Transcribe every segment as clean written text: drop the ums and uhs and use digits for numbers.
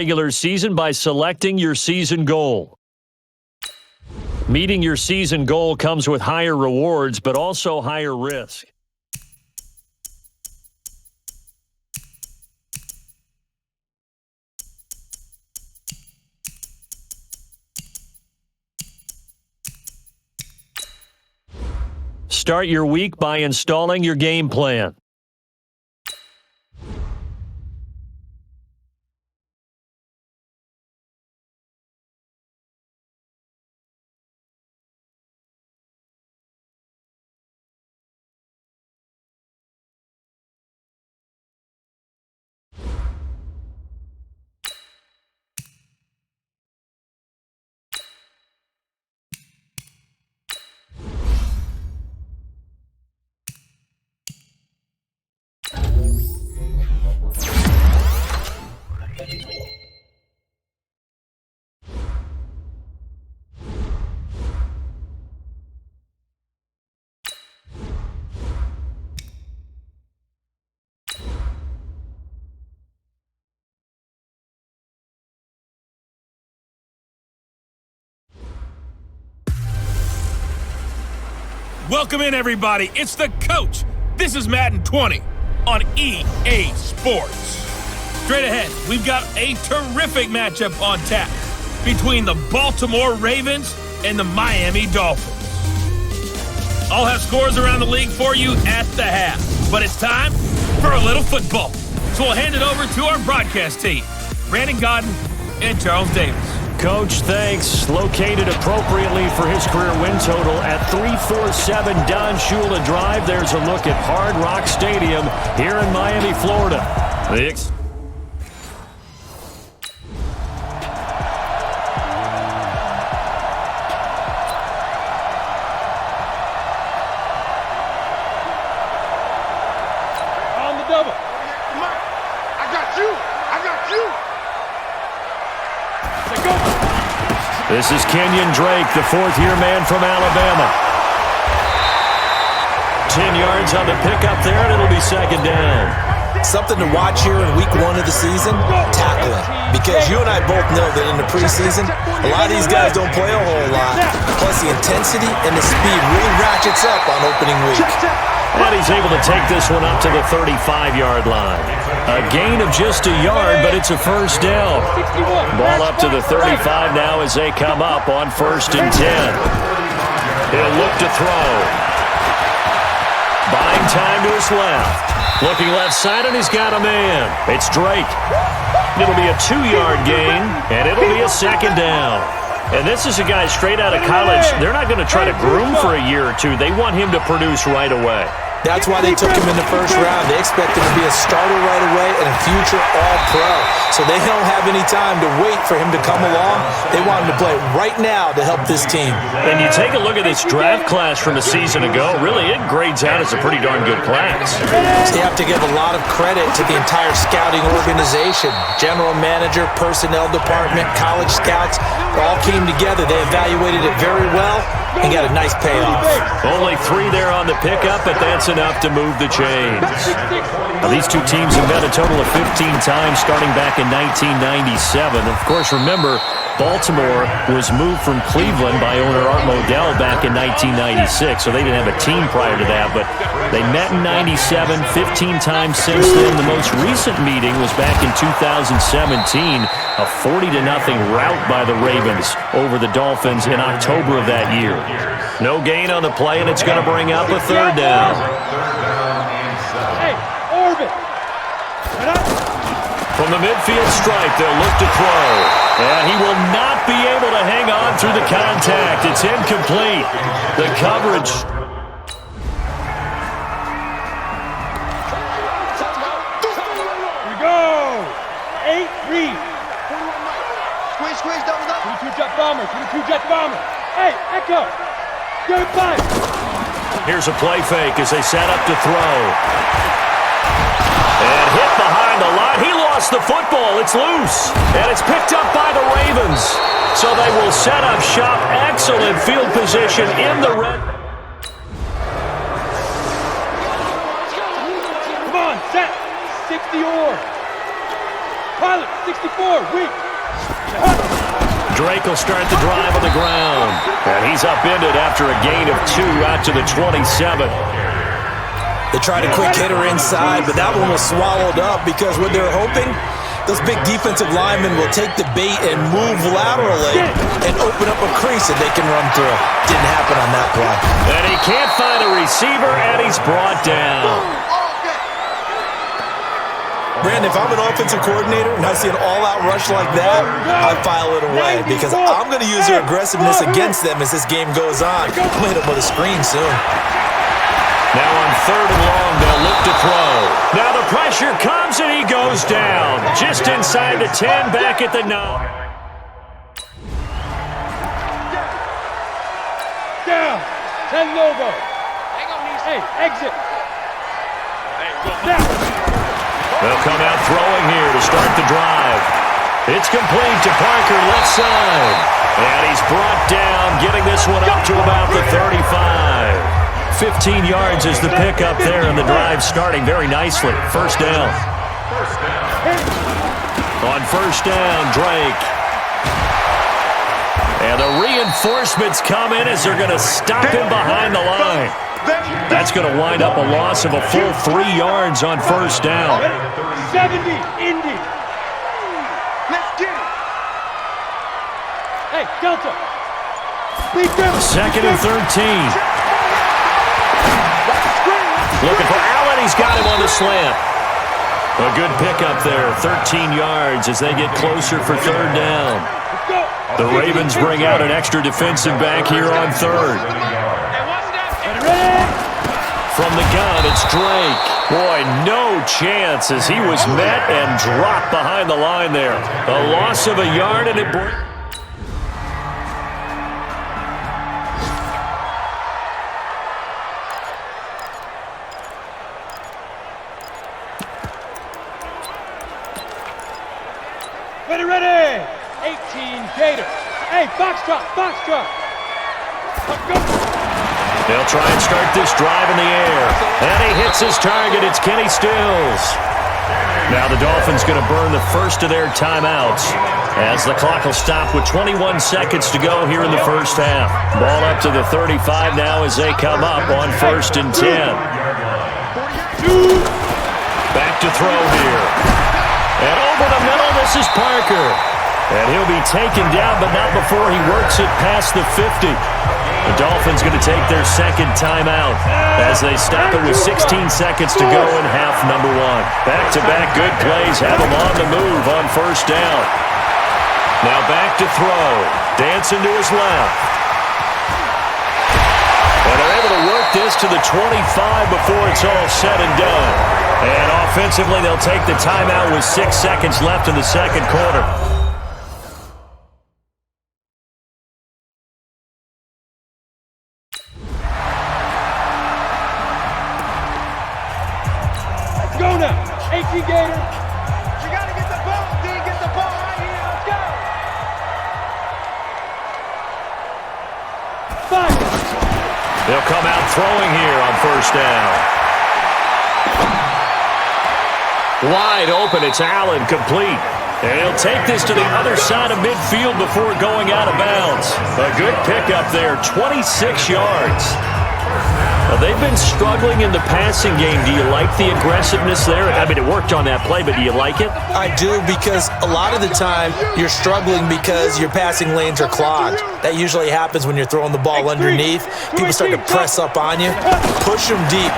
regular season by selecting your season goal. Meeting your season goal comes with higher rewards, but also higher risk. Start your week by installing your game plan. Welcome in, everybody. It's the coach. This is Madden 20 on EA Sports. Straight ahead, we've got a terrific matchup on tap between the Baltimore Ravens and the Miami Dolphins. I'll have scores around the league for you at the half, but it's time for a little football. So we'll hand it over to our broadcast team, Brandon Godden and Charles Davis. Coach, thanks. Located appropriately for his career win total at 347 Don Shula Drive. There's a look at Hard Rock Stadium here in Miami, Florida. Thanks. On the double. I got you. I got you. This is Kenyon Drake, the fourth-year man from Alabama. 10 yards on the pickup there, and it'll be second down. Something to watch here in week 1 of the season, tackling. Because you and I both know that in the preseason, a lot of these guys don't play a whole lot. Plus the intensity and the speed really ratchets up on opening week. And he's able to take this one up to the 35-yard line. A gain of just a yard, but it's a first down. Ball up to the 35 now as they come up on 1st and 10. He'll look to throw. Buying time to his left. Looking left side, and he's got a man. It's Drake. It'll be a 2-yard gain, and it'll be a second down. And this is a guy straight out of college. They're not going to try to groom for a year or two. They want him to produce right away. That's why they took him in the first round. They expect him to be a starter right away and a future All-Pro. So they don't have any time to wait for him to come along. They want him to play right now to help this team. And you take a look at this draft class from a season ago. Really, it grades out as a pretty darn good class. So you have to give a lot of credit to the entire scouting organization. General manager, personnel department, college scouts, all came together. They evaluated it very well and got a nice payoff. Only 3 there on the pickup, but that's enough to move the chains. Now, these two teams have met a total of 15 times starting back in 1997. Of course, remember, Baltimore was moved from Cleveland by owner Art Modell back in 1996, so they didn't have a team prior to that, but they met in 97, 15 times since then. The most recent meeting was back in 2017, a 40-0 rout by the Ravens over the Dolphins in October of that year. No gain on the play, and it's going to bring up a third down. Hey, Orbit. From the midfield stripe, they'll look to throw. And he will not be able to hang on through the contact. It's incomplete. The coverage. Here we go. 8 read. Squeeze, double up. 22 jet bomber. 22 jet bomber. Hey, Echo. Good fight. Here's a play fake as they set up to throw. And hit behind the line. He lost the football. It's loose. And it's picked up by the Ravens. So they will set up shop. Excellent field position in the red. Come on, set. 60 or. Pilot, 64, weak. Drake will start the drive on the ground. And he's upended after a gain of 2 out to the 27. They tried a quick hitter inside, but that one was swallowed up because what they're hoping, those big defensive linemen will take the bait and move laterally and open up a crease that they can run through. Didn't happen on that play. And he can't find a receiver, and he's brought down. Brandon, if I'm an offensive coordinator and I see an all-out rush like that, I file it away because I'm going to use their aggressiveness against them as this game goes on. I'm going to hit them with a screen soon. Now on 3rd and long, they'll look to throw. Now the pressure comes and he goes down. Just inside the 10, back at the 9. Down. 10 logo. Hey, exit. Down. They'll come out throwing here to start the drive. It's complete to Parker, left side. And he's brought down, getting this one up to about the 35. 15 yards is the pickup there, and the drive starting very nicely. First down. On first down, Drake. And the reinforcements come in as they're going to stop him behind the line. That's going to wind up a loss of a full 3 yards on first down. 70, Indy. Let's get it. Hey, Delta. Second and 13. Looking for Allen. He's got him on the slant. A good pickup there. 13 yards as they get closer for third down. The Ravens bring out an extra defensive back here on third. From the gun, it's Drake. Boy, no chance as he was met and dropped behind the line there. A loss of a yard and it breaks. Ready. 18 Gators. Hey, box drop. Let's go. They'll try and start this drive in the air. And he hits his target. It's Kenny Stills. Now the Dolphins going to burn the first of their timeouts as the clock will stop with 21 seconds to go here in the first half. Ball up to the 35 now as they come up on 1st and 10. Back to throw here. And over the middle, this is Parker. And he'll be taken down, but not before he works it past the 50. The Dolphins going to take their second timeout as they stop it with 16 seconds to go in half number 1. Back-to-back good plays have them on the move on first down. Now back to throw. Dancing to his left. And they're able to work this to the 25 before it's all said and done. And offensively, they'll take the timeout with 6 seconds left in the second quarter. Go now. 18 Gators. You got to get the ball. Get the ball right here. Let's go. 5. They'll come out throwing here on first down. Wide open. It's Allen, complete. And he'll take this to the other side of midfield before going out of bounds. A good pickup there, 26 yards. Well, they've been struggling in the passing game. Do you like the aggressiveness there? I mean, it worked on that play, but do you like it? I do, because a lot of the time you're struggling because your passing lanes are clogged. That usually happens when you're throwing the ball underneath. People start to press up on you. Push them deep.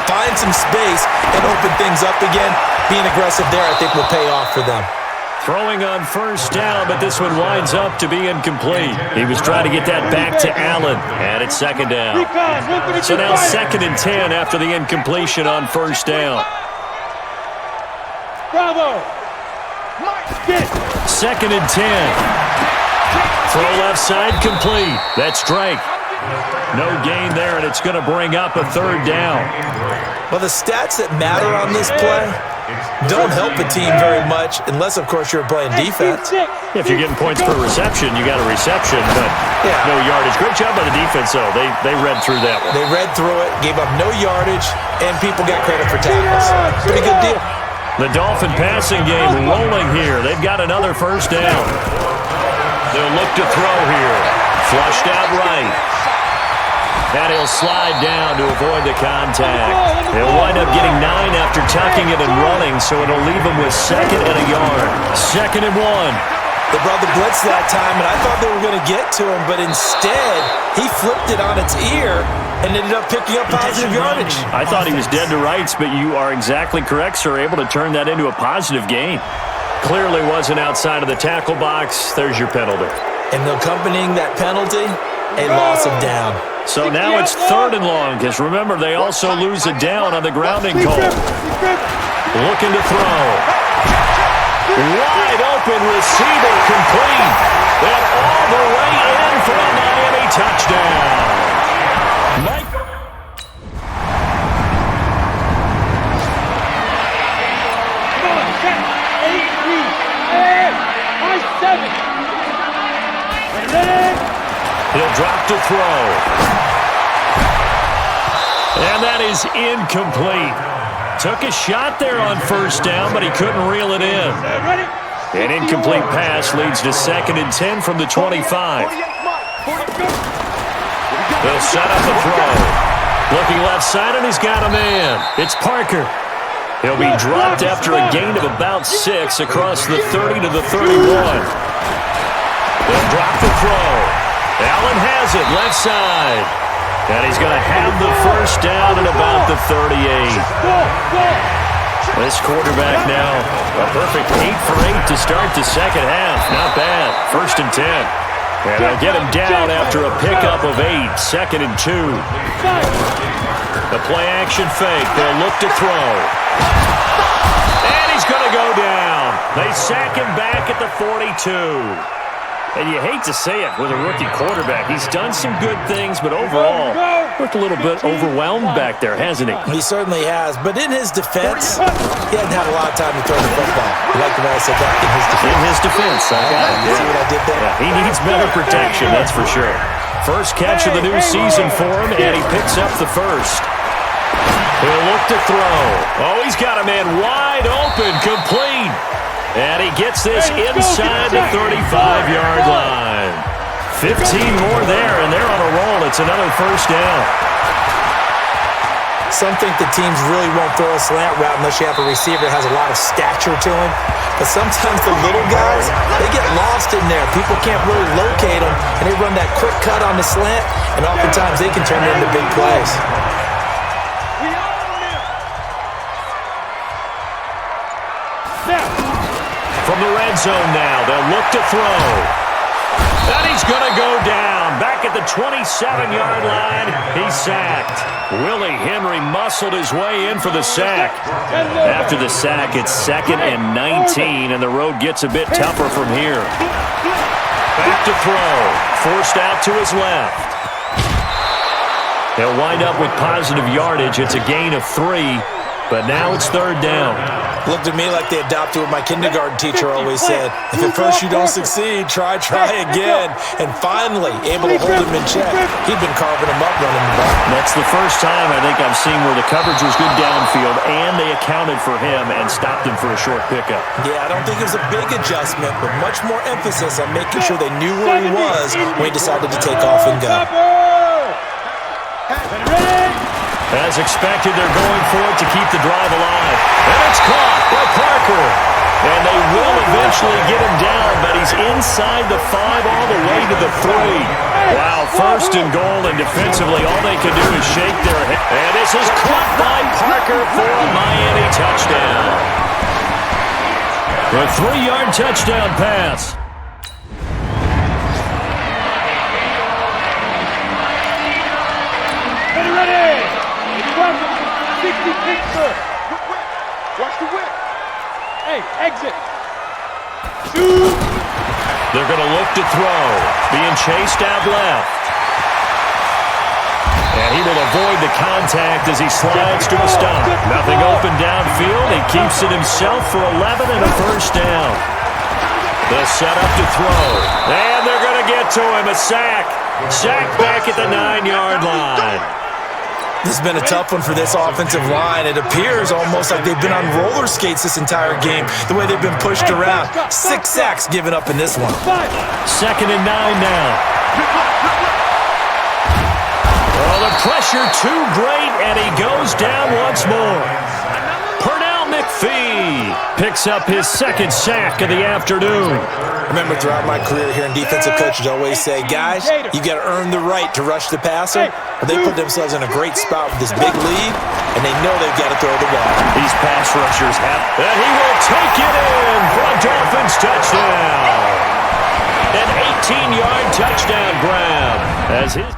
Find some space and open things up again. Being aggressive there, I think, will pay off for them. Throwing on first down, but this one winds up to be incomplete. He was trying to get that back to Allen, and it's second down. So now 2nd and 10 after the incompletion on first down. Bravo. 2nd and 10. Throw left side, complete. That's Drake. No gain there, and it's going to bring up a third down. Well, the stats that matter on this play don't help a team very much unless, of course, you're playing defense. If you're getting points per reception, you got a reception, but no yardage. Great job by the defense, though. They read through that one. They read through it, gave up no yardage, and people got credit for tackles. Pretty good deal. The Dolphin passing game rolling here. They've got another first down. They'll look to throw here. Flushed out right. And he'll slide down to avoid the contact. He'll wind up getting 9 after tucking it and running, so it'll leave him with 2nd and a yard. 2nd and 1. They brought the blitz that time, and I thought they were going to get to him, but instead, he flipped it on its ear and ended up picking up positive yardage. I thought he was dead to rights, but you are exactly correct, sir. Able to turn that into a positive gain. Clearly wasn't outside of the tackle box. There's your penalty. And accompanying that penalty, a loss of down. So now it's 3rd and long, because remember, they also lose a down on the grounding call. Looking to throw. Wide open receiver complete. And all the way in for a Miami touchdown. Mike. He'll drop to throw. And that is incomplete. Took a shot there on first down, but he couldn't reel it in. An incomplete pass leads to 2nd and 10 from the 25. They'll set up a throw. Looking left side, and he's got a man. It's Parker. He'll be dropped after a gain of about 6 across the 30 to the 31. They'll drop the throw. Allen has it, left side. And he's going to have the first down at about the 38. This quarterback now, a perfect 8 for 8 to start the second half. Not bad. 1st and 10. And they'll get him down after a pickup of 8. 2nd and 2. The play action fake. They'll look to throw. And he's going to go down. They sack him back at the 42. And you hate to say it with a rookie quarterback. He's done some good things, but overall, looked a little bit overwhelmed back there, hasn't he? He certainly has. But in his defense, he hadn't had a lot of time to throw the football. You like the way I said that? In his defense. In his defense. I got it. See what I did there? Yeah, he needs better protection, that's for sure. First catch of the new season for him, and he picks up the first. He'll look to throw. Oh, he's got a man wide open, complete. And he gets this inside the 35-yard line. 15 more there, and they're on a roll. It's another first down. Some think the teams really won't throw a slant route unless you have a receiver that has a lot of stature to him. But sometimes the little guys, they get lost in there. People can't really locate them, and they run that quick cut on the slant, and oftentimes they can turn it into big plays. From the red zone now, they'll look to throw. And he's going to go down. Back at the 27-yard line, he's sacked. Willie Henry muscled his way in for the sack. After the sack, it's 2nd and 19, and the road gets a bit tougher from here. Back to throw. Forced out to his left. They'll wind up with positive yardage. It's a gain of 3, but now it's 3rd down. Looked at me like they adopted what my kindergarten teacher always said. If at first you don't succeed, try again. And finally, able to hold him in check. He'd been carving him up running the ball. That's the first time I think I've seen where the coverage was good downfield, and they accounted for him and stopped him for a short pickup. Yeah, I don't think it was a big adjustment, but much more emphasis on making sure they knew where he was when he decided to take off and go. As expected, they're going for it to keep the drive alive. And it's caught by Parker. And they will eventually get him down, but he's inside the 5 all the way to the 3. Wow, 1st and goal, and defensively all they can do is shake their head. And this is caught by Parker for a Miami touchdown. A 3-yard touchdown pass. Watch the whip. Hey, exit. They're going to look to throw. Being chased out left. And he will avoid the contact as he slides to a stop. Nothing open downfield. He keeps it himself for 11 and a first down. The setup to throw. And they're going to get to him. A sack. Sack back at the 9-yard line. This has been a tough one for this offensive line. It appears almost like they've been on roller skates this entire game, the way they've been pushed around. 6 sacks given up in this one. 2nd and 9 now. Oh, the pressure too great, and he goes down once more. Pernell McPhee picks up his 2nd sack of the afternoon. Remember, throughout my career here in defensive coaches always say, guys, you got to earn the right to rush the passer. But they put themselves in a great spot with this big lead, and they know they've got to throw the ball. These pass rushers have, and he will take it in for a Dolphins touchdown. An 18-yard touchdown grab as his.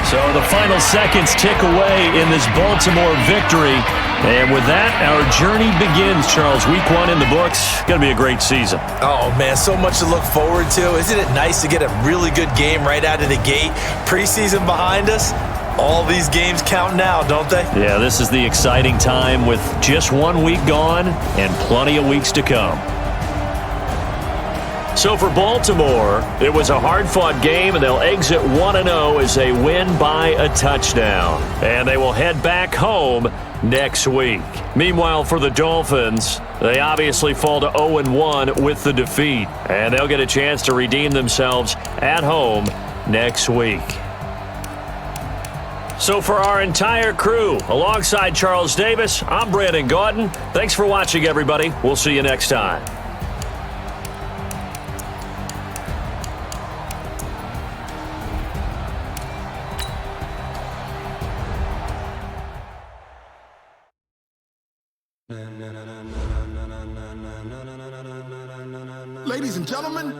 So the final seconds tick away in this Baltimore victory. And with that, our journey begins, Charles. Week 1 in the books. Going to be a great season. Oh, man, so much to look forward to. Isn't it nice to get a really good game right out of the gate? Preseason behind us. All these games count now, don't they? Yeah, this is the exciting time with just 1 week gone and plenty of weeks to come. So for Baltimore, it was a hard-fought game, and they'll exit 1-0 as they win by a touchdown. And they will head back home next week. Meanwhile, for the Dolphins, they obviously fall to 0-1 with the defeat. And they'll get a chance to redeem themselves at home next week. So for our entire crew, alongside Charles Davis, I'm Brandon Gaudin. Thanks for watching, everybody. We'll see you next time. Ladies and gentlemen,